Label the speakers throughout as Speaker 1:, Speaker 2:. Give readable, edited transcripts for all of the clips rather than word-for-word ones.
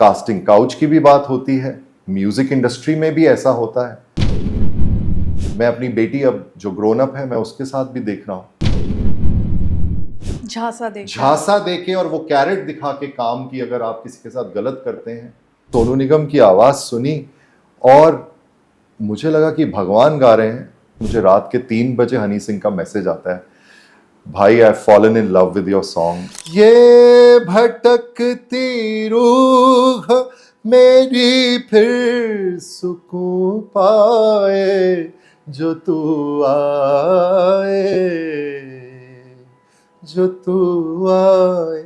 Speaker 1: Casting couch की भी बात होती है, म्यूजिक इंडस्ट्री में भी ऐसा होता है। मैं अपनी बेटी अब जो ग्रोन अप है, मैं उसके साथ भी देख रहा हूँ। झांसा देके और वो कैरेट दिखा के काम की अगर आप किसी के साथ गलत करते हैं। सोनू निगम की आवाज सुनी और मुझे लगा कि भगवान गा रहे हैं। मुझे रात के 3 बजे हनी सिंह का मैसेज आता है, भाई आई fallen in love with your song. ये भटकती रूह मेरी फिर सुकून पाए जो तू आए, जो तू आए।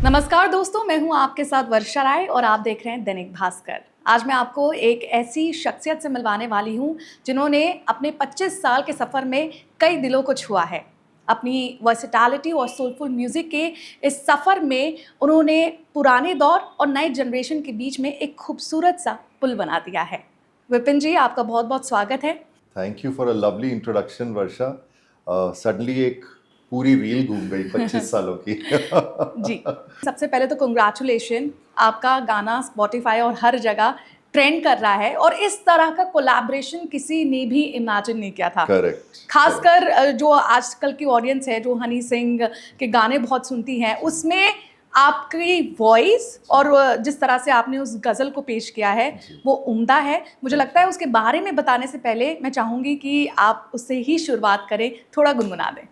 Speaker 2: नमस्कार दोस्तों, मैं हूं आपके साथ वर्षा राय और आप देख रहे हैं दैनिक भास्कर। आज मैं आपको एक ऐसी शख्सियत से मिलवाने वाली हूं जिन्होंने अपने 25 साल के सफ़र में कई दिलों को छुआ है। अपनी वर्सेटैलिटी और सोलफुल म्यूज़िक के इस सफ़र में उन्होंने पुराने दौर और नए जनरेशन के बीच में एक खूबसूरत सा पुल बना दिया है। विपिन जी, आपका बहुत बहुत स्वागत है।
Speaker 1: Thank you for a lovely introduction Varsha. Suddenly एक पूरी रील घूम गई 25 सालों की।
Speaker 2: जी, सबसे पहले तो कंग्रेचुलेशन, आपका गाना स्पॉटिफाई और हर जगह ट्रेंड कर रहा है और इस तरह का कोलैबोरेशन किसी ने भी इमेजिन नहीं किया था।
Speaker 1: करेक्ट।
Speaker 2: खासकर जो आजकल की ऑडियंस है जो हनी सिंह के गाने बहुत सुनती हैं, उसमें आपकी वॉइस और जिस तरह से आपने उस गज़ल को पेश किया है वो उम्दा है। मुझे लगता है उसके बारे में बताने से पहले मैं चाहूँगी कि आप उससे ही शुरुआत करें, थोड़ा गुनगुना दें।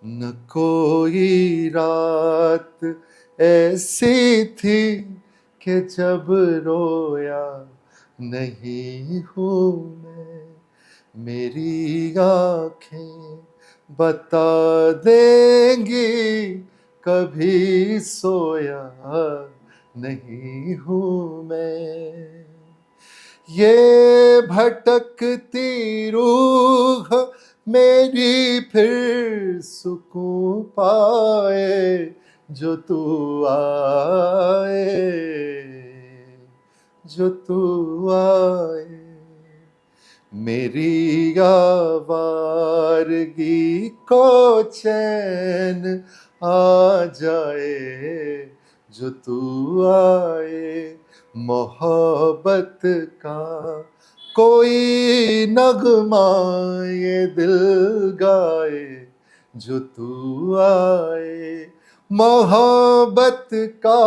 Speaker 1: न कोई रात ऐसी थी कि जब रोया नहीं हूँ मैं, मेरी आँखें बता देंगी कभी सोया नहीं हूँ मैं। ये भटकती रूह मेरी फिर सुकून पाए जो तू आए, जो तू आए। मेरी आवारगी को चैन आ जाए जो तू आए, मोहब्बत का कोई नगमा ये दिल गाए जो तू आए, मोहब्बत का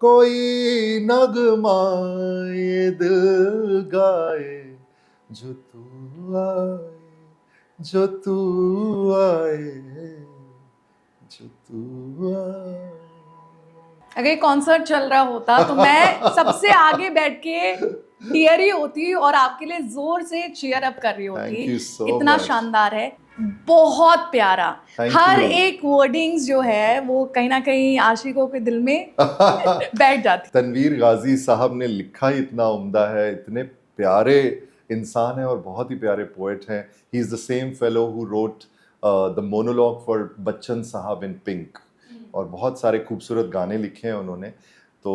Speaker 1: कोई नगमा ये दिल गाए जो तू आए, जो तू आए, जो तू आए।
Speaker 2: अगर ये कॉन्सर्ट चल रहा होता तो मैं सबसे आगे बैठ के टीयरी होती और आपके लिए जोर से चीयर अप कर रही होती।
Speaker 1: Thank you so
Speaker 2: इतना
Speaker 1: much.
Speaker 2: शानदार है, बहुत प्यारा।
Speaker 1: Thank
Speaker 2: her
Speaker 1: you.
Speaker 2: एक वर्डिंग्स जो है वो कहीं ना कहीं आशिकों के दिल में बैठ जाती।
Speaker 1: तनवीर गाजी साहब ने लिखा ही इतना उम्दा है, इतने प्यारे इंसान है और बहुत ही प्यारे पोएट हैं। He is the same fellow who wrote the monologue for Bachchan साहब इन पिंक, और बहुत सारे खूबसूरत गाने लिखे हैं उन्होंने। तो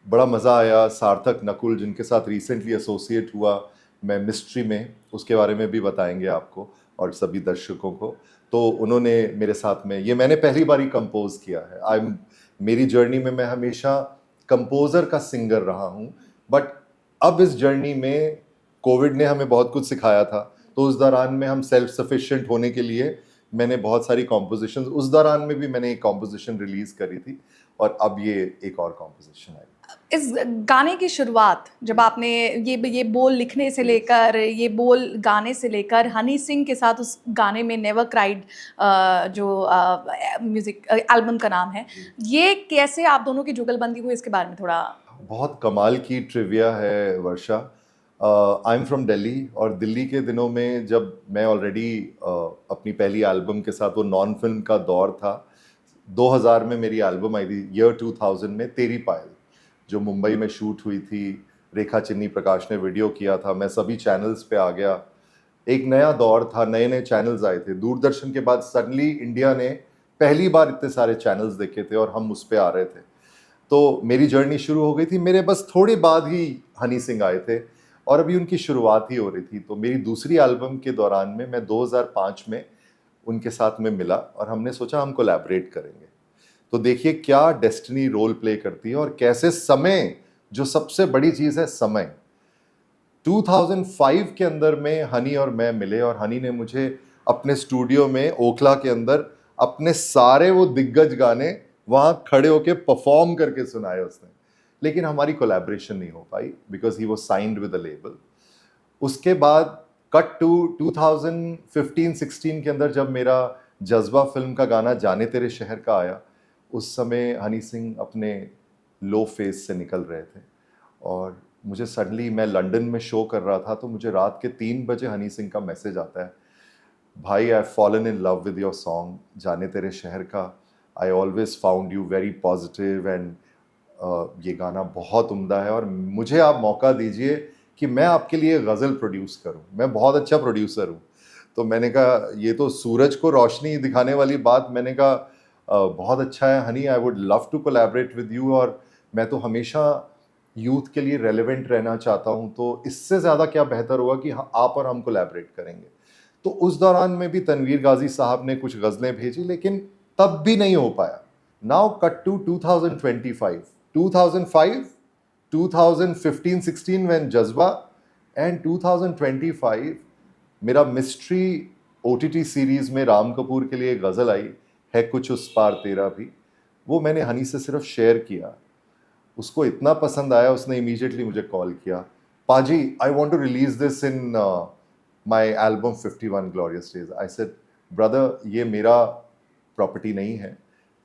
Speaker 1: बड़ा मज़ा आया। सार्थक नकुल जिनके साथ रिसेंटली एसोसिएट हुआ मैं मिस्ट्री में, उसके बारे में भी बताएंगे आपको और सभी दर्शकों को। तो उन्होंने मेरे साथ में, ये मैंने पहली बार ही कंपोज किया है। मेरी जर्नी में मैं हमेशा कंपोज़र का सिंगर रहा हूँ, बट अब इस जर्नी में कोविड ने हमें बहुत कुछ सिखाया था। तो उस दौरान में हम सेल्फ सफिशिएंट होने के लिए मैंने बहुत सारी कॉम्पोजिशन, उस दौरान में भी मैंने एक कॉम्पोजिशन रिलीज करी थी और अब ये एक और कॉम्पोजिशन आई।
Speaker 2: इस गाने की शुरुआत जब आपने ये बोल लिखने से लेकर ये बोल गाने से लेकर हनी सिंह के साथ उस गाने में नेवर क्राइड जो म्यूजिक एल्बम का नाम है, ये कैसे आप दोनों की जुगलबंदी हुई, इसके बारे में थोड़ा।
Speaker 1: बहुत कमाल की ट्रिविया है वर्षा। आई एम फ्रॉम दिल्ली, और दिल्ली के दिनों में जब मैं ऑलरेडी अपनी पहली एल्बम के साथ, वो नॉन फिल्म का दौर था, 2000 में मेरी एल्बम आई थी, ईयर 2000 में, तेरी पायल, जो मुंबई में शूट हुई थी। रेखा चिन्नी प्रकाश ने वीडियो किया था, मैं सभी चैनल्स पे आ गया। एक नया दौर था, नए नए चैनल्स आए थे। दूरदर्शन के बाद सडनली इंडिया ने पहली बार इतने सारे चैनल्स देखे थे और हम उस पर आ रहे थे। तो मेरी जर्नी शुरू हो गई थी। मेरे बस थोड़े बाद ही हनी सिंह आए थे। और अभी उनकी शुरुआत ही हो रही थी। तो मेरी दूसरी एल्बम के दौरान में मैं 2005 में उनके साथ में मिला और हमने सोचा हम कोलैबोरेट करेंगे। तो देखिए क्या डेस्टिनी रोल प्ले करती है और कैसे समय, जो सबसे बड़ी चीज़ है समय, 2005 के अंदर में हनी और मैं मिले और हनी ने मुझे अपने स्टूडियो में ओखला के अंदर अपने सारे वो दिग्गज गाने वहाँ खड़े होके परफॉर्म करके सुनाए उसने। लेकिन हमारी कोलैबोरेशन नहीं हो पाई because he was signed with a label. उसके बाद कट टू 2015-16 के अंदर जब मेरा जज्बा फिल्म का गाना जाने तेरे शहर का आया, उस समय हनी सिंह अपने लो फेज से निकल रहे थे और मुझे सडनली, मैं लंदन में शो कर रहा था, तो मुझे रात के 3 बजे हनी सिंह का मैसेज आता है, भाई आई fallen in love with your song जाने तेरे शहर का, I always found you very positive and ये गाना बहुत उम्दा है और मुझे आप मौका दीजिए कि मैं आपके लिए गज़ल प्रोड्यूस करूं, मैं बहुत अच्छा प्रोड्यूसर हूं। तो मैंने कहा ये तो सूरज को रोशनी दिखाने वाली बात, मैंने कहा बहुत अच्छा है honey, I would love to collaborate with you और मैं तो हमेशा यूथ के लिए रेलेवेंट रहना चाहता हूं, तो इससे ज़्यादा क्या बेहतर होगा कि आप और हम कोलैबोरेट करेंगे। तो उस दौरान में भी तनवीर गाजी साहब ने कुछ गज़लें भेजी लेकिन तब भी नहीं हो पाया। नाउ कट टू 2025, 2005, 2015-16 when जज्बा एंड 2025 मेरा मिस्ट्री OTT सीरीज में राम कपूर के लिए गज़ल आई है कुछ उस पार तेरा भी, वो मैंने हनी से सिर्फ शेयर किया, उसको इतना पसंद आया उसने इमीडिएटली मुझे कॉल किया, पाजी I want to release this in my album 51 glorious days. I said brother ये मेरा प्रॉपर्टी नहीं है,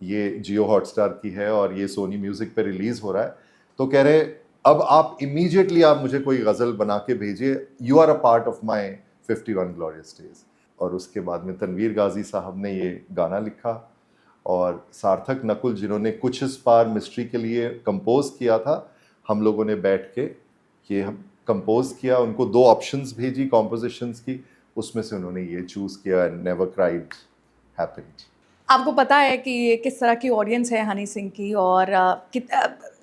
Speaker 1: ये जियो हॉटस्टार की है और ये सोनी म्यूजिक पे रिलीज हो रहा है। तो कह रहे अब आप इमीडिएटली आप मुझे कोई गज़ल बना के भेजिए, you are a part of my 51 glorious days. और उसके बाद में तनवीर गाजी साहब ने ये गाना लिखा और सार्थक नकुल जिन्होंने कुछ इस पार मिस्ट्री के लिए कंपोज किया था, हम लोगों ने बैठ के ये हम कंपोज किया, उनको 2 ऑप्शंस भेजी कॉम्पोजिशंस की, उसमें से उन्होंने ये चूज़ किया, नेवर क्राइड हैपेंड।
Speaker 2: आपको पता है कि ये किस तरह की ऑडियंस है हनी सिंह की और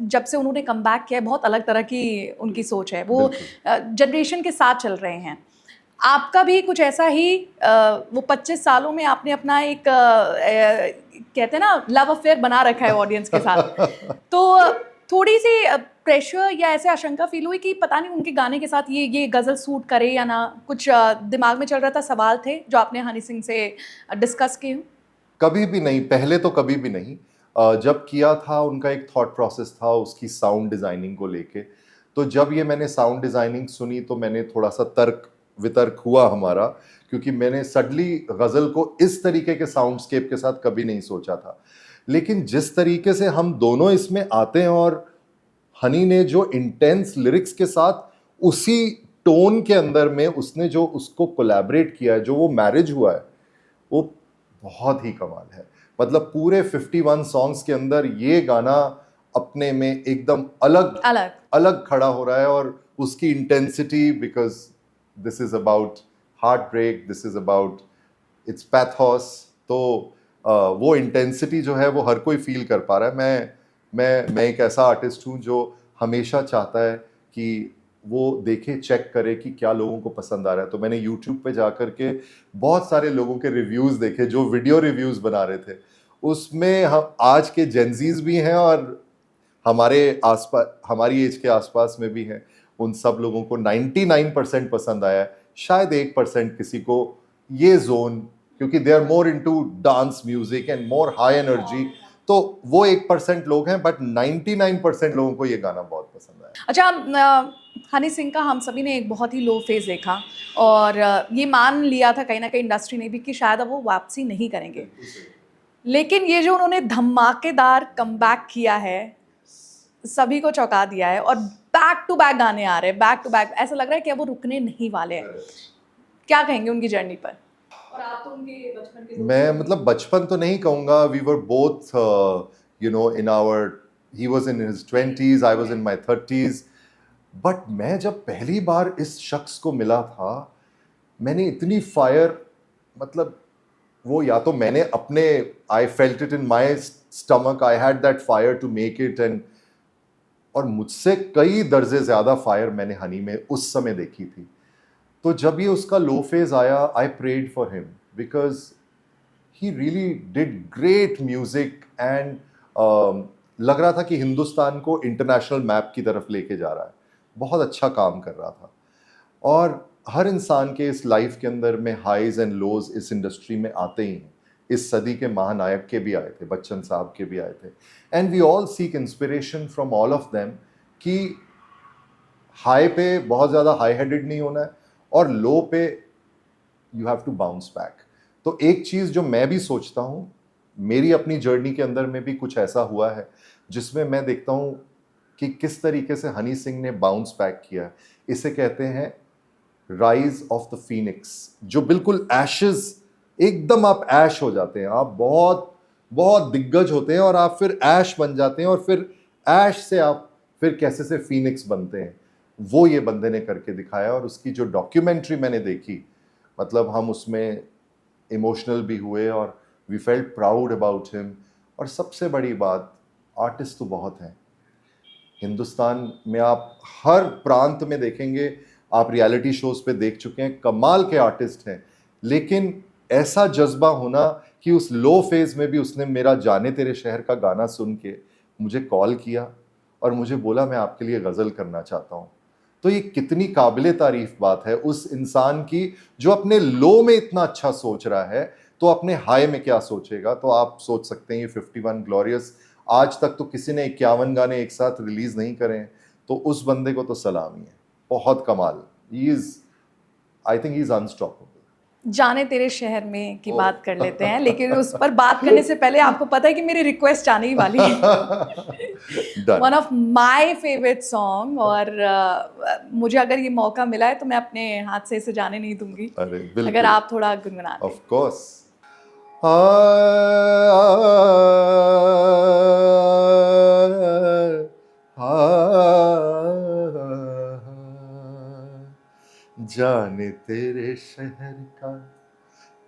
Speaker 2: जब से उन्होंने कम बैक किया है बहुत अलग तरह की उनकी सोच है, वो जनरेशन के साथ चल रहे हैं। आपका भी कुछ ऐसा ही वो 25 सालों में आपने अपना एक कहते हैं ना लव अफेयर बना रखा है ऑडियंस के साथ। तो थोड़ी सी प्रेशर या ऐसे आशंका फील हुई कि पता नहीं उनके गाने के साथ ये गज़ल सूट करे या ना, कुछ दिमाग में चल रहा था, सवाल थे जो आपने हनी सिंह से डिस्कस किए हों?
Speaker 1: कभी भी नहीं, पहले तो कभी भी नहीं। जब किया था उनका एक थॉट प्रोसेस था उसकी साउंड डिज़ाइनिंग को लेके, तो जब ये मैंने साउंड डिज़ाइनिंग सुनी तो मैंने थोड़ा सा तर्क वितर्क हुआ हमारा, क्योंकि मैंने सडनली गज़ल को इस तरीके के साउंडस्केप के साथ कभी नहीं सोचा था। लेकिन जिस तरीके से हम दोनों इसमें आते हैं और हनी ने जो इंटेंस लिरिक्स के साथ उसी टोन के अंदर में उसने जो उसको कोलैबोरेट किया है, जो वो मैरिज हुआ है, वो बहुत ही कमाल है। मतलब पूरे 51 सॉन्ग्स के अंदर ये गाना अपने में एकदम अलग अलग अलग खड़ा हो रहा है और उसकी intensity, because this is about heartbreak, this is about its pathos, तो वो इंटेंसिटी जो है वो हर कोई फील कर पा रहा है। मैं एक ऐसा आर्टिस्ट हूँ जो हमेशा चाहता है कि वो देखे, चेक करे कि क्या लोगों को पसंद आ रहा है। तो मैंने YouTube पे जा कर के बहुत सारे लोगों के रिव्यूज़ देखे जो वीडियो रिव्यूज़ बना रहे थे, उसमें हम आज के जेनजीज भी हैं और हमारे आसपास, हमारी एज के आसपास में भी हैं। उन सब लोगों को 99% पसंद आया है, शायद 1% किसी को ये जोन, क्योंकि they are more into dance music and more high energy, तो वो 1% लोग हैं, बट 99% लोगों को ये गाना बहुत पसंद आया।
Speaker 2: अच्छा, हनी सिंह का हम सभी ने एक बहुत ही लो फेज देखा और ये मान लिया था कहीं ना कहीं इंडस्ट्री ने भी कि शायद अब वो वापसी नहीं करेंगे, लेकिन ये जो उन्होंने धमाकेदार कमबैक किया है सभी को चौंका दिया है और बैक टू बैक गाने आ रहे हैं, बैक टू बैक, ऐसा लग रहा है कि अब वो रुकने नहीं वाले हैं। क्या कहेंगे उनकी जर्नी पर? और आप तो उनके बचपन के
Speaker 1: मैं मतलब बचपन तो नहीं कहूँगा, we were both you know in our, he was in his 20s, I was in my 30s, but मैं जब पहली बार इस शख्स को मिला था, मैंने इतनी फायर, मतलब वो या तो मैंने अपने, I felt it in my stomach, I had that fire to make it, and और मुझसे कई दर्जे ज़्यादा फायर मैंने हनी में उस समय देखी थी। तो जब ये उसका लो फेज आया, I prayed for him because he really did great music and लग रहा था कि हिंदुस्तान को इंटरनेशनल मैप की तरफ लेके जा रहा है, बहुत अच्छा काम कर रहा था। और हर इंसान के इस लाइफ के अंदर में हाइज एंड लोज इस इंडस्ट्री में आते ही हैं। इस सदी के महानायक के भी आए थे, बच्चन साहब के भी आए थे, and we all seek inspiration from all of them कि हाई पे बहुत ज़्यादा हाई हेडेड नहीं होना है और लो पे you have to bounce back. तो एक चीज़ जो मैं भी सोचता हूँ, मेरी अपनी जर्नी के अंदर में भी कुछ ऐसा हुआ है जिसमें मैं देखता हूँ कि किस तरीके से हनी सिंह ने बाउंस बैक किया है। इसे कहते हैं राइज ऑफ द फीनिक्स, जो बिल्कुल एशेस, एकदम आप ऐश हो जाते हैं, आप बहुत बहुत दिग्गज होते हैं और आप फिर ऐश बन जाते हैं और फिर ऐश से आप फिर कैसे से फीनिक्स बनते हैं, वो ये बंदे ने करके दिखाया। और उसकी जो डॉक्यूमेंट्री मैंने देखी, मतलब हम उसमें इमोशनल भी हुए और we felt proud about him. और सबसे बड़ी बात, आर्टिस्ट तो बहुत हैं हिंदुस्तान में, आप हर प्रांत में देखेंगे, आप रियलिटी शोज पे देख चुके हैं, कमाल के आर्टिस्ट हैं। लेकिन ऐसा जज्बा होना कि उस लो फेज में भी उसने मेरा जाने तेरे शहर का गाना सुन के मुझे कॉल किया और मुझे बोला मैं आपके लिए गज़ल करना चाहता हूँ। तो ये कितनी काबिले तारीफ बात है उस इंसान की जो अपने लो में इतना अच्छा सोच रहा है, तो अपने हाई में क्या सोचेगा। तो आप सोच सकते हैं ये 51 ग्लोरियस, आज तक तो किसी ने 51 गाने एक साथ रिलीज नहीं करे हैं, तो उस बंदे को तो सलामी है, बहुत कमाल। He is, I think he is unstoppable.
Speaker 2: जाने तेरे शहर में की बात कर लेते हैं, लेकिन उस पर बात करने से पहले आपको पता है कि मेरी रिक्वेस्ट आने ही वाली है।
Speaker 1: Done.
Speaker 2: One of my favourite song, और मुझे अगर ये मौका मिला है तो मैं अपने हाथ से इसे जाने नहीं दूंगी।
Speaker 1: अरे बिल्कुल,
Speaker 2: अगर आप थोड़ा गुनगुना दें।
Speaker 1: Of course. जाने तेरे शहर का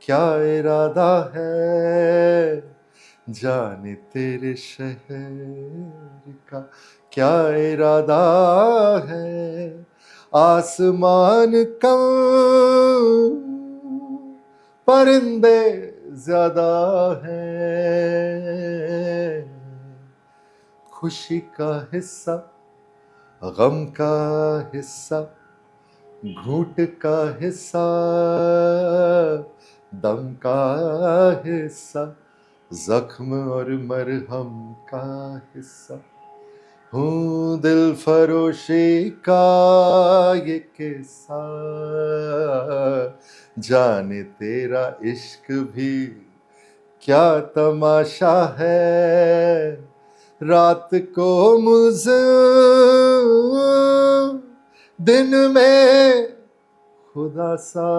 Speaker 1: क्या इरादा है, जाने तेरे शहर का क्या इरादा है, आसमान कम परिंदे ज्यादा हैं, खुशी का हिस्सा गम का हिस्सा, घूंट का हिस्सा दम का हिस्सा, जख्म और मरहम का हिस्सा, हूँ दिल फरोशी का ये किस्सा, जाने तेरा इश्क भी क्या तमाशा है, रात को मुल्ज़िम दिन में खुदा सा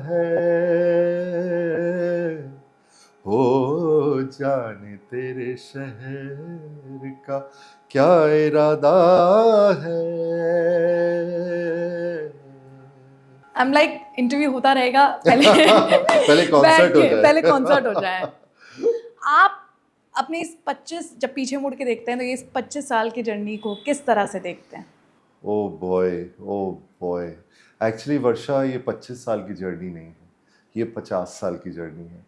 Speaker 1: है, हो जाने तेरे शहर का क्या इरादा है।
Speaker 2: आई एम लाइक इंटरव्यू होता रहेगा, पहले
Speaker 1: पहले कॉन्सर्ट हो जाए।
Speaker 2: पहले कॉन्सर्ट हो जाए। आप अपनी इस 25, जब पीछे मुड़ के देखते हैं तो ये इस 25 साल की जर्नी को किस तरह से देखते हैं?
Speaker 1: ओ बॉय, एक्चुअली वर्षा, ये 25 साल की जर्नी नहीं है, ये 50 साल की जर्नी है।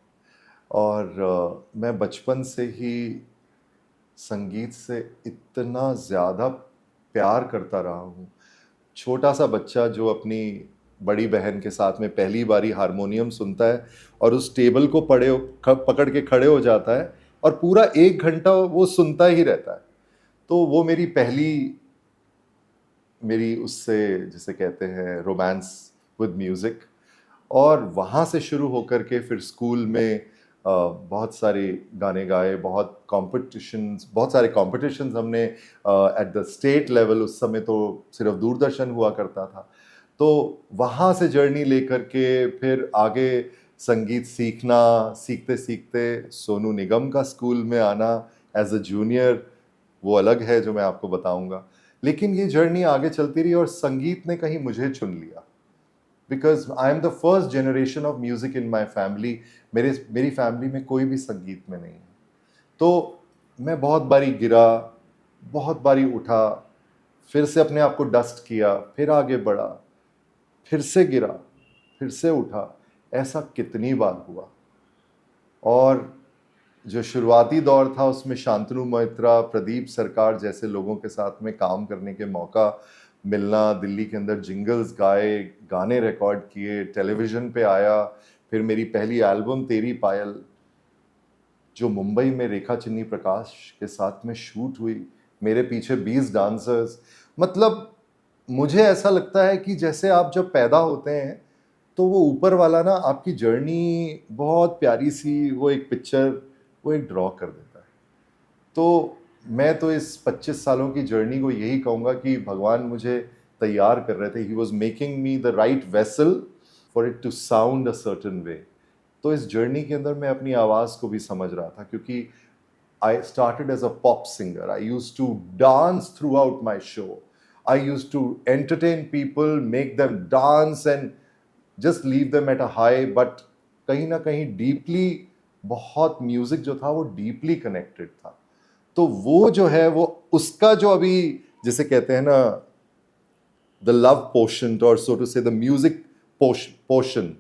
Speaker 1: और मैं बचपन से ही संगीत से इतना ज़्यादा प्यार करता रहा हूँ। छोटा सा बच्चा जो अपनी बड़ी बहन के साथ में पहली बारी हारमोनियम सुनता है और उस टेबल को पकड़ के खड़े हो जाता है और पूरा 1 घंटा वो सुनता ही रहता है। तो वो मेरी उससे, जिसे कहते हैं, रोमांस विद म्यूज़िक। और वहाँ से शुरू होकर के फिर स्कूल में बहुत सारे गाने गाए, बहुत सारे कॉम्पिटिशन्स हमने एट द स्टेट लेवल, उस समय तो सिर्फ दूरदर्शन हुआ करता था। तो वहाँ से जर्नी लेकर के फिर आगे संगीत सीखते सीखते सोनू निगम का स्कूल में आना एज अ जूनियर, वो अलग है जो मैं आपको बताऊंगा। लेकिन ये जर्नी आगे चलती रही और संगीत ने कहीं मुझे चुन लिया, because I am the first generation of music in my family. मेरी फैमिली में कोई भी संगीत में नहीं है। तो मैं बहुत बारी गिरा, बहुत बारी उठा, फिर से अपने आप को डस्ट किया, फिर आगे बढ़ा, फिर से गिरा, फिर से उठा। ऐसा कितनी बार हुआ। और जो शुरुआती दौर था उसमें शांतनु मोइत्रा, प्रदीप सरकार जैसे लोगों के साथ में काम करने के मौका मिलना, दिल्ली के अंदर जिंगल्स गाए, गाने रिकॉर्ड किए, टेलीविज़न पे आया, फिर मेरी पहली एल्बम तेरी पायल जो मुंबई में रेखा चिन्नी प्रकाश के साथ में शूट हुई, मेरे पीछे 20 डांसर्स। मतलब मुझे ऐसा लगता है कि जैसे आप जब पैदा होते हैं तो वो ऊपर वाला ना आपकी जर्नी बहुत प्यारी सी वो एक पिक्चर वो एक ड्रॉ कर देता है। तो मैं तो इस 25 सालों की जर्नी को यही कहूँगा कि भगवान मुझे तैयार कर रहे थे। He was making me the right vessel for it to sound a certain way. तो इस जर्नी के अंदर मैं अपनी आवाज़ को भी समझ रहा था, क्योंकि I started as a pop singer. I used to dance throughout my show. I used to entertain people, make them dance and just leave them at a high. But कहीं ना कहीं deeply बहुत म्यूजिक जो था वो deeply connected था। तो वो जो है वो उसका जो अभी जिसे कहते हैं ना द लव पोर्शन और सो टू से द म्यूजिक पोर्शन,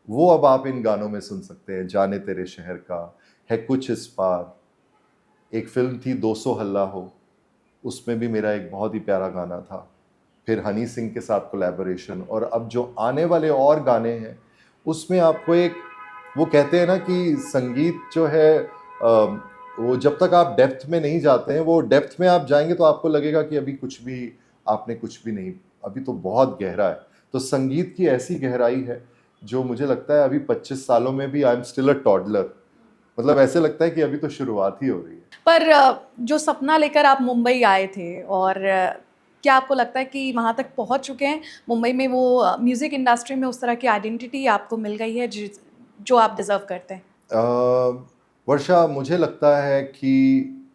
Speaker 1: वो अब आप इन गानों में सुन सकते हैं। जाने तेरे शहर का है कुछ इस पार, एक फिल्म थी 200 हल्ला हो, उसमें भी मेरा एक बहुत ही प्यारा गाना था। फिर हनी सिंह के साथ कोलैबोरेशन, और अब जो आने वाले और गाने हैं उसमें आपको एक वो कहते हैं ना कि संगीत जो है वो जब तक आप डेप्थ में नहीं जाते हैं, वो डेप्थ में आप जाएंगे तो आपको लगेगा कि अभी कुछ भी आपने कुछ भी नहीं, अभी तो बहुत गहरा है। तो संगीत की ऐसी गहराई है जो मुझे लगता है अभी 25 सालों में भी I am still a toddler. मतलब ऐसे लगता है कि अभी तो शुरुआत ही हो रही है।
Speaker 2: पर जो सपना लेकर आप मुंबई आए थे, और क्या आपको लगता है कि वहाँ तक पहुँच चुके हैं? मुंबई में वो म्यूज़िक इंडस्ट्री में उस तरह की आइडेंटिटी आपको मिल गई है जो आप डिज़र्व करते हैं?
Speaker 1: वर्षा, मुझे लगता है कि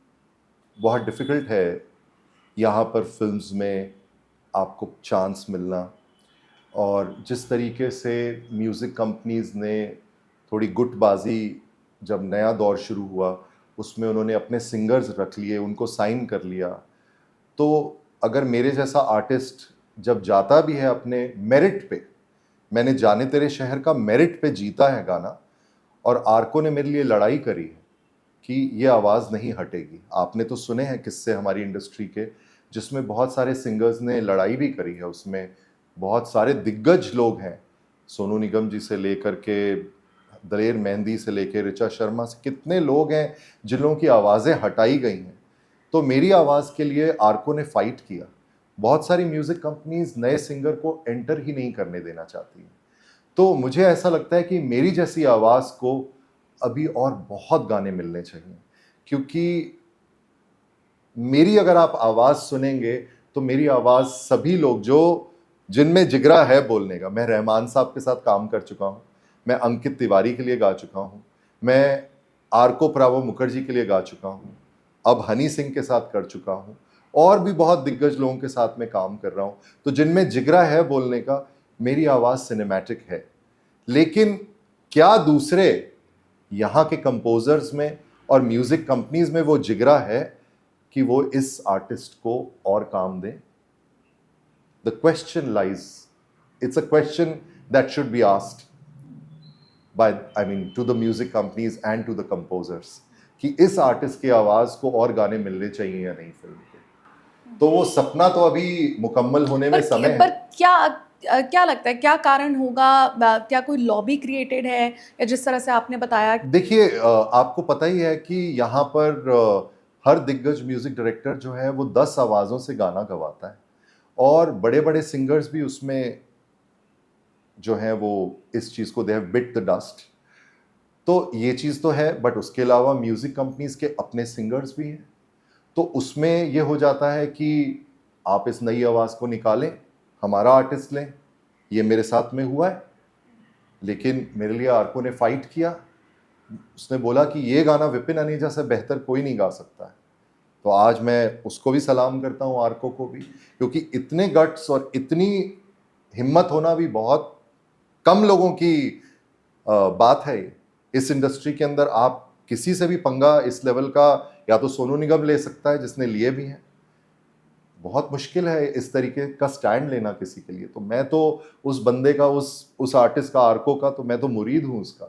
Speaker 1: बहुत डिफ़िकल्ट है यहाँ पर फिल्म्स में आपको चांस मिलना। और जिस तरीके से म्यूज़िक कंपनीज़ ने थोड़ी गुटबाजी जब नया दौर शुरू हुआ उसमें उन्होंने अपने सिंगर्स रख लिए, उनको साइन कर लिया। तो अगर मेरे जैसा आर्टिस्ट जब जाता भी है अपने मेरिट पे, मैंने जाने तेरे शहर का मेरिट पे जीता है गाना, और आर्को ने मेरे लिए लड़ाई करी है कि ये आवाज़ नहीं हटेगी। आपने तो सुने हैं किस्से हमारी इंडस्ट्री के, जिसमें बहुत सारे सिंगर्स ने लड़ाई भी करी है। उसमें बहुत सारे दिग्गज लोग हैं, सोनू निगम जी से लेकर के दलेर मेहंदी से लेकर ऋचा शर्मा से, कितने लोग हैं जिन लोगों की आवाज़ें हटाई गई हैं। तो मेरी आवाज़ के लिए आर्को ने फाइट किया। बहुत सारी म्यूज़िक कंपनीज नए सिंगर को एंटर ही नहीं करने देना चाहती हैं। तो मुझे ऐसा लगता है कि मेरी जैसी आवाज़ को अभी और बहुत गाने मिलने चाहिए, क्योंकि मेरी अगर आप आवाज़ सुनेंगे तो मेरी आवाज़ सभी लोग जो जिनमें जिगरा है बोलने का, मैं रहमान साहब के साथ काम कर चुका हूँ, मैं अंकित तिवारी के लिए गा चुका हूँ, मैं आर्को प्रावो मुखर्जी के लिए गा चुका हूँ, अब हनी सिंह के साथ कर चुका हूँ, और भी बहुत दिग्गज लोगों के साथ में काम कर रहा हूँ। तो जिनमें जिगरा है बोलने का, मेरी आवाज़ सिनेमैटिक है। लेकिन क्या दूसरे यहाँ के कंपोजर्स में और म्यूज़िक कंपनीज में वो जिगरा है कि वो इस आर्टिस्ट को और काम दें? The question lies, it's a question that should be asked by to the music companies and to the composers, कि इस आर्टिस्ट की आवाज़ को और गाने मिलने चाहिए या नहीं फिल्म के। तो वो सपना तो अभी मुकम्मल होने में समय है।
Speaker 2: पर क्या लगता है, क्या कारण होगा? क्या कोई लॉबी क्रिएटेड है, या जिस तरह से आपने बताया?
Speaker 1: देखिए, आपको पता ही है कि यहाँ पर हर दिग्गज म्यूजिक डायरेक्टर जो है वो 10 आवाज़ों से गाना गवाता है, और बड़े बड़े सिंगर्स भी उसमें जो हैं वो इस चीज़ को they have bit the dust. तो ये चीज़ तो है, बट उसके अलावा म्यूज़िक कंपनीज के अपने सिंगर्स भी हैं। तो उसमें ये हो जाता है कि आप इस नई आवाज़ को निकालें, हमारा आर्टिस्ट लें। ये मेरे साथ में हुआ है, लेकिन मेरे लिए आर्को ने फाइट किया। उसने बोला कि ये गाना विपिन अनेजा से बेहतर कोई नहीं गा सकता है। तो आज मैं उसको भी सलाम करता हूँ, आर्को को भी, क्योंकि इतने गट्स और इतनी हिम्मत होना भी बहुत कम लोगों की बात है। इस इंडस्ट्री के अंदर आप किसी से भी पंगा इस लेवल का या तो सोनू निगम ले सकता है, जिसने लिए भी हैं, बहुत मुश्किल है इस तरीके का स्टैंड लेना किसी के लिए। तो मैं तो उस बंदे का, उस आर्टिस्ट का, आर्को का, तो मैं तो मुरीद हूँ उसका,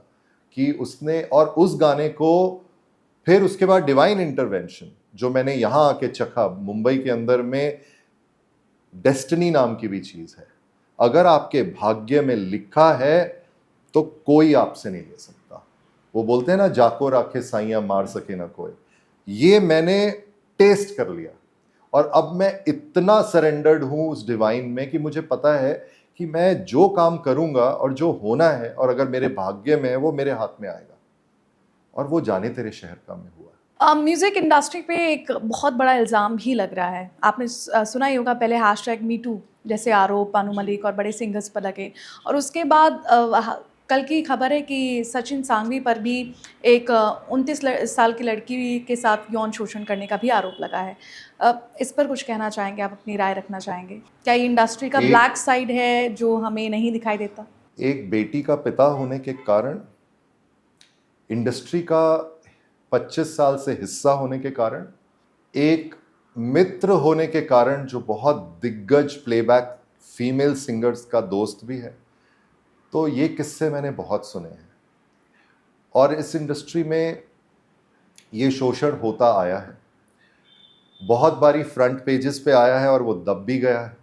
Speaker 1: कि उसने, और उस गाने को फिर उसके बाद डिवाइन इंटरवेंशन जो मैंने यहाँ आके चखा मुंबई के अंदर में, डेस्टिनी नाम की भी चीज है। अगर आपके भाग्य में लिखा है तो कोई आपसे नहीं ले सकता। वो बोलते हैं ना, जाको राखे साइया मार सके ना कोई। ये मैंने टेस्ट कर लिया, और अब मैं इतना सरेंडर्ड हूं उस डिवाइन में कि मुझे पता है कि मैं जो काम करूंगा और जो होना है, और अगर मेरे भाग्य में है, वो मेरे हाथ में आएगा। और वो जाने तेरे शहर का में हुआ।
Speaker 2: म्यूज़िक इंडस्ट्री पे एक बहुत बड़ा इल्ज़ाम भी लग रहा है। आपने सुना ही होगा, पहले हैशटैग मी टू जैसे आरोप अनु मलिक और बड़े सिंगर्स पर लगे, और उसके बाद कल की खबर है कि सचिन सांघवी पर भी एक 29 साल की लड़की के साथ यौन शोषण करने का भी आरोप लगा है। इस पर कुछ कहना चाहेंगे आप, अपनी राय रखना चाहेंगे? क्या ये इंडस्ट्री का ब्लैक साइड है जो हमें नहीं दिखाई देता?
Speaker 1: एक बेटी का पिता होने के कारण, इंडस्ट्री का 25 साल से हिस्सा होने के कारण, एक मित्र होने के कारण जो बहुत दिग्गज प्लेबैक फीमेल सिंगर्स का दोस्त भी है, तो ये किस्से मैंने बहुत सुने हैं। और इस इंडस्ट्री में ये शोषण होता आया है, बहुत बारी फ्रंट पेजेस पे आया है और वो दब भी गया है।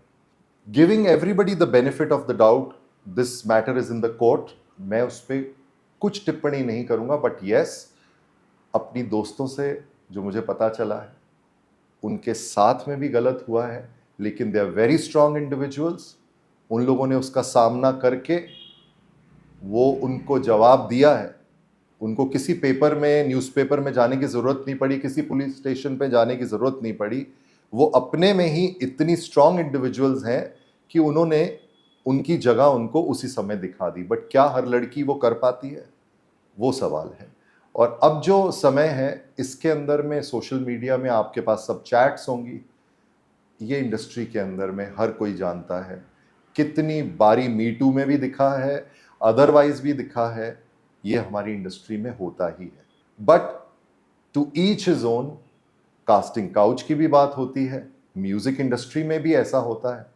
Speaker 1: Giving everybody the benefit of the doubt, this matter is in the court. मैं उस पर कुछ टिप्पणी नहीं करूंगा, बट यस, अपनी दोस्तों से जो मुझे पता चला है, उनके साथ में भी गलत हुआ है, लेकिन they are very strong individuals. उन लोगों ने उसका सामना करके वो उनको जवाब दिया है। उनको किसी पेपर में, न्यूज़पेपर में जाने की ज़रूरत नहीं पड़ी, किसी पुलिस स्टेशन पे जाने की ज़रूरत नहीं पड़ी। वो अपने में ही इतनी स्ट्रांग इंडिविजुअल्स हैं कि उन्होंने उनकी जगह उनको उसी समय दिखा दी। बट क्या हर लड़की वो कर पाती है, वो सवाल है। और अब जो समय है, इसके अंदर में सोशल मीडिया में आपके पास सब चैट्स होंगी। ये इंडस्ट्री के अंदर में हर कोई जानता है, कितनी बारी मी टू में भी दिखा है, अदरवाइज भी दिखा है। ये हमारी इंडस्ट्री में होता ही है। But to each his own. Casting couch की भी बात होती है, म्यूजिक इंडस्ट्री में भी ऐसा होता है।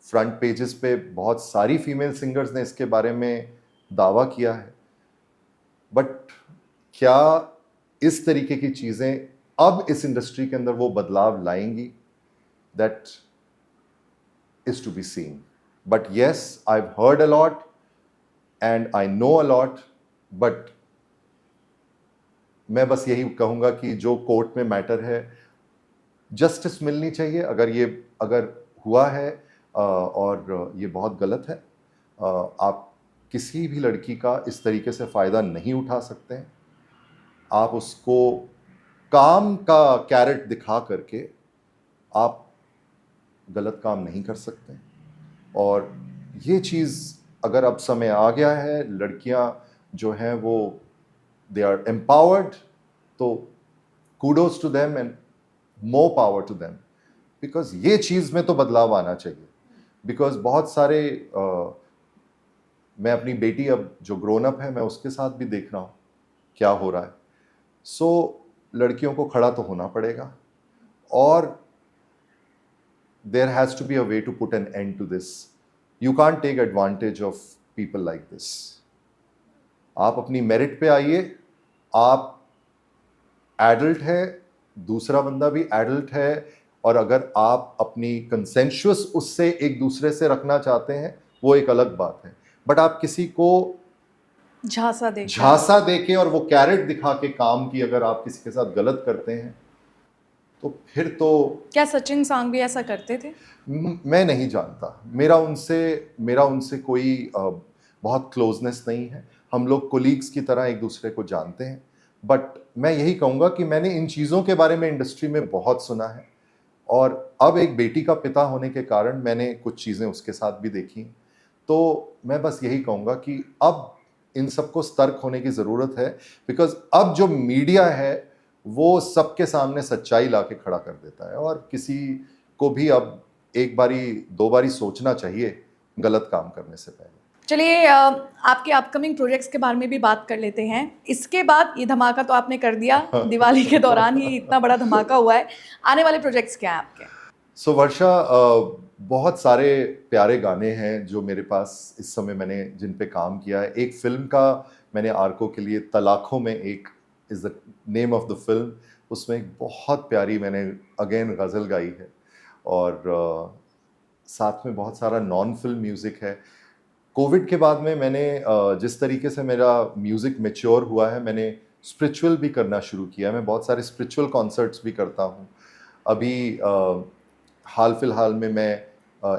Speaker 1: फ्रंट पेजेस पे बहुत सारी फीमेल सिंगर्स ने इसके बारे में दावा किया है। बट क्या इस तरीके की चीजें अब इस इंडस्ट्री के अंदर वो बदलाव लाएंगी? That is to be seen. But yes, I have heard a lot and I know a lot. But मैं बस यही कहूंगा कि जो कोर्ट में मैटर है, जस्टिस मिलनी चाहिए। अगर हुआ है और ये बहुत गलत है, आप किसी भी लड़की का इस तरीके से फ़ायदा नहीं उठा सकते हैं। आप उसको काम का कैरेट दिखा करके आप गलत काम नहीं कर सकते। और ये चीज़ अगर अब समय आ गया है, लड़कियां जो हैं वो दे आर एम्पावर्ड, तो kudos to them and more power to them. Because ये चीज़ में तो बदलाव आना चाहिए। बिकॉज बहुत सारे मैं अपनी बेटी अब जो ग्रोन अप है, मैं उसके साथ भी देख रहा हूँ क्या हो रहा है। सो लड़कियों को खड़ा तो होना पड़ेगा, और there has to be a way to put an end to this. You can't take advantage of people like this. आप अपनी मेरिट पे आइए, आप एडल्ट है, दूसरा बंदा भी एडल्ट है, और अगर आप अपनी कंसेंशुअस उससे एक दूसरे से रखना चाहते हैं, वो एक अलग बात है। बट आप किसी को झांसा देके और वो कैरेट दिखा के काम की अगर आप किसी के साथ गलत करते हैं, तो फिर तो।
Speaker 2: क्या सचिन सांघवी ऐसा करते थे?
Speaker 1: मैं नहीं जानता। मेरा उनसे कोई बहुत क्लोजनेस नहीं है। हम लोग कोलीग्स की तरह एक दूसरे को जानते हैं। बट मैं यही कहूँगा कि मैंने इन चीज़ों के बारे में इंडस्ट्री में बहुत सुना है, और अब एक बेटी का पिता होने के कारण मैंने कुछ चीज़ें उसके साथ भी देखी। तो मैं बस यही कहूँगा कि अब इन सबको सतर्क होने की ज़रूरत है। बिकॉज अब जो मीडिया है वो सबके सामने सच्चाई ला के खड़ा कर देता है, और किसी को भी अब एक बारी दो बारी सोचना चाहिए गलत काम करने से पहले।
Speaker 2: चलिए, आपके अपकमिंग प्रोजेक्ट्स के बारे में भी बात कर लेते हैं। इसके बाद ये धमाका तो आपने कर दिया, दिवाली के दौरान ही इतना बड़ा धमाका हुआ है। आने वाले प्रोजेक्ट्स क्या हैं आपके?
Speaker 1: सो वर्षा, बहुत सारे प्यारे गाने हैं जो मेरे पास इस समय मैंने जिन पे काम किया है। एक फ़िल्म का मैंने आर्को के लिए तलाखों में एक is the name of the film, उसमें एक बहुत प्यारी मैंने अगेन गज़ल गाई है। और साथ में बहुत सारा नॉन फ़िल्म म्यूज़िक है। कोविड के बाद में मैंने जिस तरीके से मेरा म्यूज़िक मैच्योर हुआ है, मैंने स्पिरिचुअल भी करना शुरू किया है। मैं बहुत सारे स्पिरिचुअल कॉन्सर्ट्स भी करता हूँ। अभी हाल फिलहाल में मैं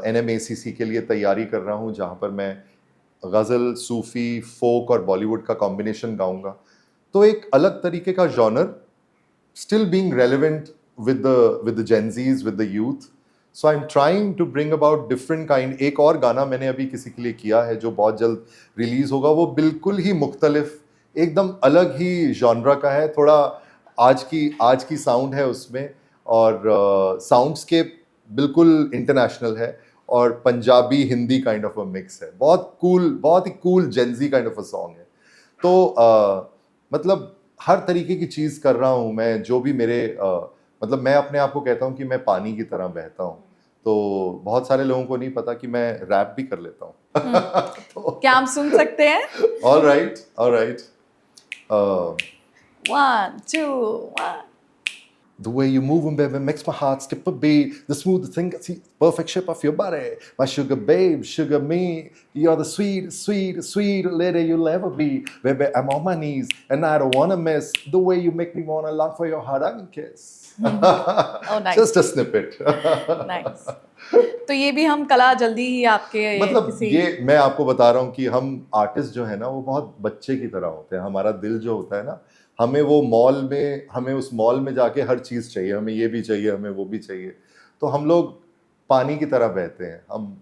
Speaker 1: एनएमएसीसी के लिए तैयारी कर रहा हूँ, जहाँ पर मैं गज़ल, सूफ़ी, फ़ोक और बॉलीवुड का कॉम्बिनेशन गाऊँगा। तो एक अलग तरीके का genre, still being relevant with the Gen Zs, with the youth. So I'm trying to bring about different kind. एक और गाना मैंने अभी किसी के लिए किया है जो बहुत जल्द रिलीज होगा। वो बिल्कुल ही मुख्तलिफ, एकदम अलग ही जॉनरा का है। थोड़ा आज की साउंड है उसमें, और साउंडस्केप बिल्कुल इंटरनेशनल है, और Punjabi Hindi kind of a mix है। बहुत ही cool Gen Z kind of a song है। तो मतलब हर तरीके की चीज़ कर रहा हूँ मैं। जो भी मेरे मतलब मैं अपने आप को कहता हूँ कि मैं पानी की तरह बहता हूँ। तो बहुत सारे लोगों को नहीं पता कि मैं रैप भी कर लेता हूँ। तो
Speaker 2: क्या हम सुन सकते हैं?
Speaker 1: All right, all right.
Speaker 2: 1 2 1
Speaker 1: The way you move, baby, makes my heart skip a beat. The smooth thing, see, perfect shape of your body. My sugar babe, sugar me. You're the sweet, sweet, sweet lady you'll ever be. Baby, I'm on my knees and I don't wanna miss the way you make me wanna long for your heart and kiss.
Speaker 2: Oh, nice.
Speaker 1: Just a snippet.
Speaker 2: Nice. तो ये भी हम कला जल्दी ही आपके
Speaker 1: मतलब
Speaker 2: किसी
Speaker 1: ये मैं आपको बता रहा हूँ कि हम आर्टिस्ट जो है ना, वो बहुत बच्चे की तरह होते हैं। हमारा दिल जो होता है ना, हमें उस मॉल में जाके हर चीज़ चाहिए। हमें ये भी चाहिए, हमें वो भी चाहिए। तो हम लोग पानी की तरह बहते हैं। हम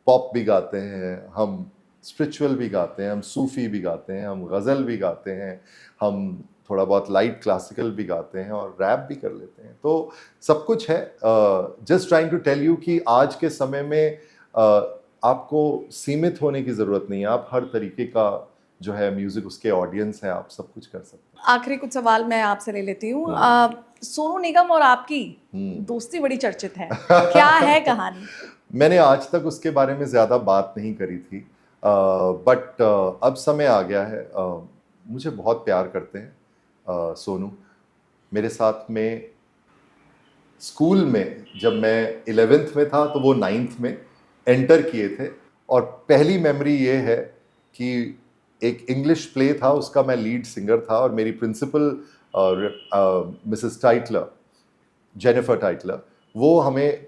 Speaker 1: पॉप भी गाते हैं, हम स्पिरिचुअल भी गाते हैं, हम सूफ़ी भी गाते हैं, हम गज़ल भी गाते हैं, हम थोड़ा बहुत लाइट क्लासिकल भी गाते हैं, और रैप भी कर लेते हैं। तो सब कुछ है। Just trying to tell you कि आज के समय में आपको सीमित होने की ज़रूरत नहीं है। आप हर तरीके का जो है म्यूज़िक, उसके ऑडियंस है, आप सब कुछ कर सकते हैं।
Speaker 2: आखिरी कुछ सवाल मैं आपसे ले लेती हूँ। सोनू निगम और आपकी दोस्ती बड़ी चर्चित है, क्या है कहानी?
Speaker 1: मैंने आज तक उसके बारे में ज़्यादा बात नहीं करी थी, बट अब समय आ गया है। मुझे बहुत प्यार करते हैं सोनू। मेरे साथ में स्कूल में जब मैं 11th में था, तो वो 9th में एंटर किए थे। और पहली मेमोरी ये है कि एक इंग्लिश प्ले था, उसका मैं लीड सिंगर था, और मेरी principal Mrs Tytler, Jennifer Tytler, वो हमें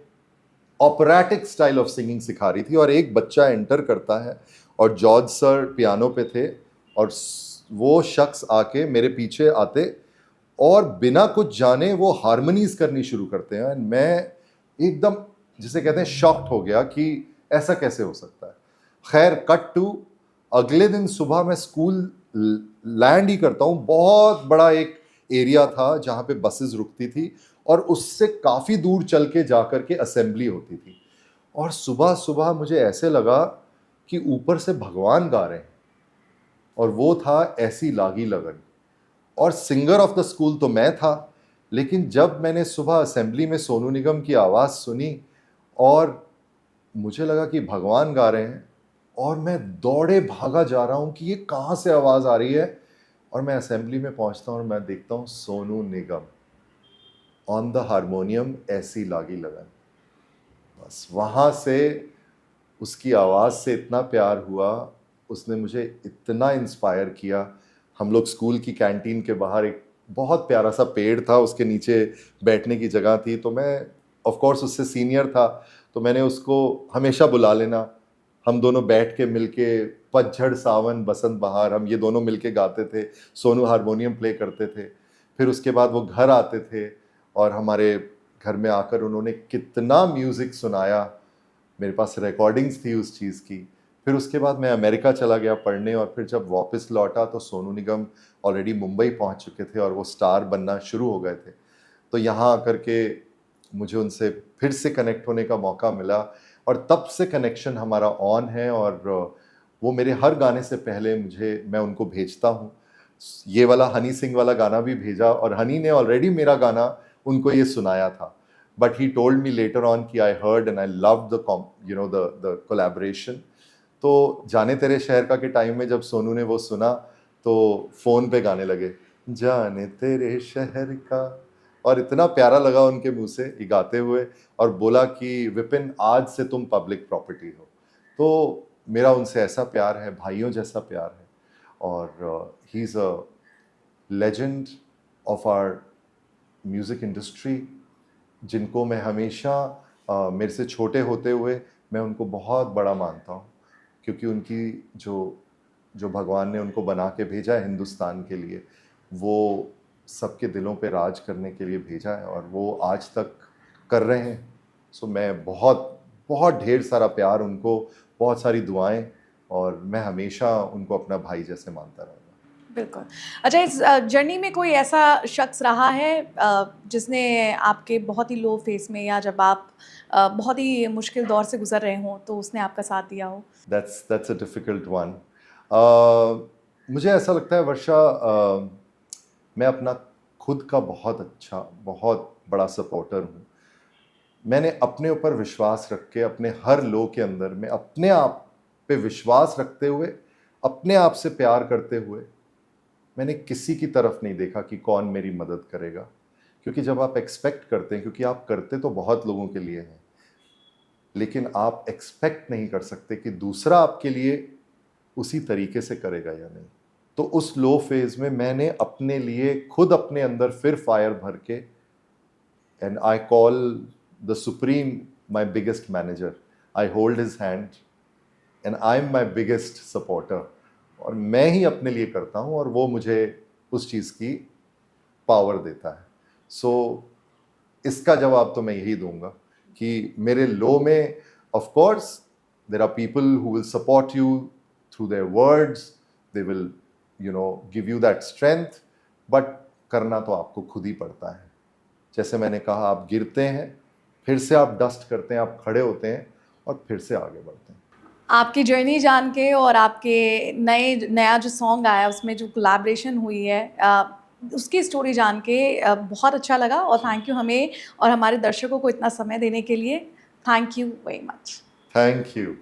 Speaker 1: ऑपरेटिक स्टाइल ऑफ सिंगिंग सिखा रही थी। और एक बच्चा एंटर करता है, और जॉर्ज सर पियानो पे थे, और वो शख्स आके मेरे पीछे आते, और बिना कुछ जाने वो हारमोनीज करनी शुरू करते हैं। एंड मैं एकदम, जिसे कहते हैं, शॉक्ड हो गया कि ऐसा कैसे हो सकता है। खैर, कट टू अगले दिन सुबह मैं स्कूल लैंड ही करता हूँ। बहुत बड़ा एक एरिया था जहाँ पे बसेस रुकती थी, और उससे काफ़ी दूर चल के जा कर के असेंबली होती थी। और सुबह सुबह मुझे ऐसे लगा कि ऊपर से भगवान गा रहे हैं, और वो था ऐसी लागी लगन। और सिंगर ऑफ द स्कूल तो मैं था, लेकिन जब मैंने सुबह असेंबली में सोनू निगम की आवाज़ सुनी, और मुझे लगा कि भगवान गा रहे हैं, और मैं दौड़े भागा जा रहा हूँ कि ये कहाँ से आवाज़ आ रही है। और मैं असेंबली में पहुँचता हूँ, और मैं देखता हूँ Sonu Nigam on the harmonium, ऐसी लागी लगन। बस वहाँ से उसकी आवाज़ से इतना प्यार हुआ, उसने मुझे इतना इंस्पायर किया। हम लोग स्कूल की कैंटीन के बाहर एक बहुत प्यारा सा पेड़ था, उसके नीचे बैठने की जगह थी। तो मैं ऑफ कोर्स उससे सीनियर था, तो मैंने उसको हमेशा बुला लेना। हम दोनों बैठ के मिलके पतझड़, सावन, बसंत, बहार, हम ये दोनों मिलके गाते थे। सोनू हारमोनियम प्ले करते थे। फिर उसके बाद वो घर आते थे, और हमारे घर में आकर उन्होंने कितना म्यूज़िक सुनाया। मेरे पास रिकॉर्डिंग्स थी उस चीज़ की। फिर उसके बाद मैं अमेरिका चला गया पढ़ने, और फिर जब वापस लौटा तो सोनू निगम ऑलरेडी मुंबई पहुंच चुके थे, और वो स्टार बनना शुरू हो गए थे। तो यहाँ आकर के मुझे उनसे फिर से कनेक्ट होने का मौका मिला, और तब से कनेक्शन हमारा ऑन है। और वो मेरे हर गाने से पहले मैं उनको भेजता हूँ। ये वाला हनी सिंह वाला गाना भी भेजा, और हनी ने ऑलरेडी मेरा गाना उनको ये सुनाया था। but he told me later on कि I heard and I loved the collaboration. तो जाने तेरे शहर का के टाइम में जब सोनू ने वो सुना तो फ़ोन पे गाने लगे जाने तेरे शहर का, और इतना प्यारा लगा उनके मुंह से ये गाते हुए, और बोला कि विपिन आज से तुम पब्लिक प्रॉपर्टी हो। तो मेरा उनसे ऐसा प्यार है, भाइयों जैसा प्यार है, और he is a legend of our music industry, जिनको मैं हमेशा मेरे से छोटे होते हुए मैं उनको बहुत बड़ा मानता हूँ, क्योंकि उनकी जो भगवान ने उनको बना के भेजा है हिंदुस्तान के लिए, वो सबके दिलों पे राज करने के लिए भेजा है, और वो आज तक कर रहे हैं। सो मैं बहुत बहुत ढेर सारा प्यार उनको, बहुत सारी दुआएं, और मैं हमेशा उनको अपना भाई जैसे मानता रहूँगा।
Speaker 2: बिल्कुल। अच्छा, इस जर्नी में कोई ऐसा शख्स रहा है जिसने आपके बहुत ही लो फेस में, या जब आप बहुत ही मुश्किल दौर से गुजर रहे हों तो उसने आपका साथ दिया हो?
Speaker 1: That's a difficult one. मुझे ऐसा लगता है वर्षा, मैं अपना खुद का बहुत बड़ा सपोर्टर हूँ। मैंने अपने ऊपर विश्वास रख के, अपने हर लो के अंदर में अपने आप पे विश्वास रखते हुए, अपने आप से प्यार करते हुए, मैंने किसी की तरफ नहीं देखा कि कौन मेरी मदद करेगा। क्योंकि जब आप एक्सपेक्ट करते हैं, क्योंकि आप करते तो बहुत लोगों के लिए हैं, लेकिन आप एक्सपेक्ट नहीं कर सकते कि दूसरा आपके लिए उसी तरीके से करेगा या नहीं। तो उस लो फेज में मैंने अपने लिए खुद अपने अंदर फिर फायर भर के, and I call the supreme my biggest manager, I hold his hand and I am my biggest supporter, और मैं ही अपने लिए करता हूँ और वो मुझे उस चीज़ की पावर देता है। सो इसका जवाब तो मैं यही दूंगा कि मेरे लो में of course there are people who will support you through their words, they will give you that strength, but करना तो आपको खुद ही पड़ता है। जैसे मैंने कहा, आप गिरते हैं, फिर से आप डस्ट करते हैं, आप खड़े होते हैं और फिर से आगे बढ़ते हैं।
Speaker 2: आपकी जर्नी जान के और आपके नया जो सॉन्ग आया उसमें जो कोलैबोरेशन हुई है, उसकी स्टोरी जान के बहुत अच्छा लगा, और थैंक यू हमें और हमारे दर्शकों को इतना समय देने के लिए। Thank you very much.
Speaker 1: Thank you.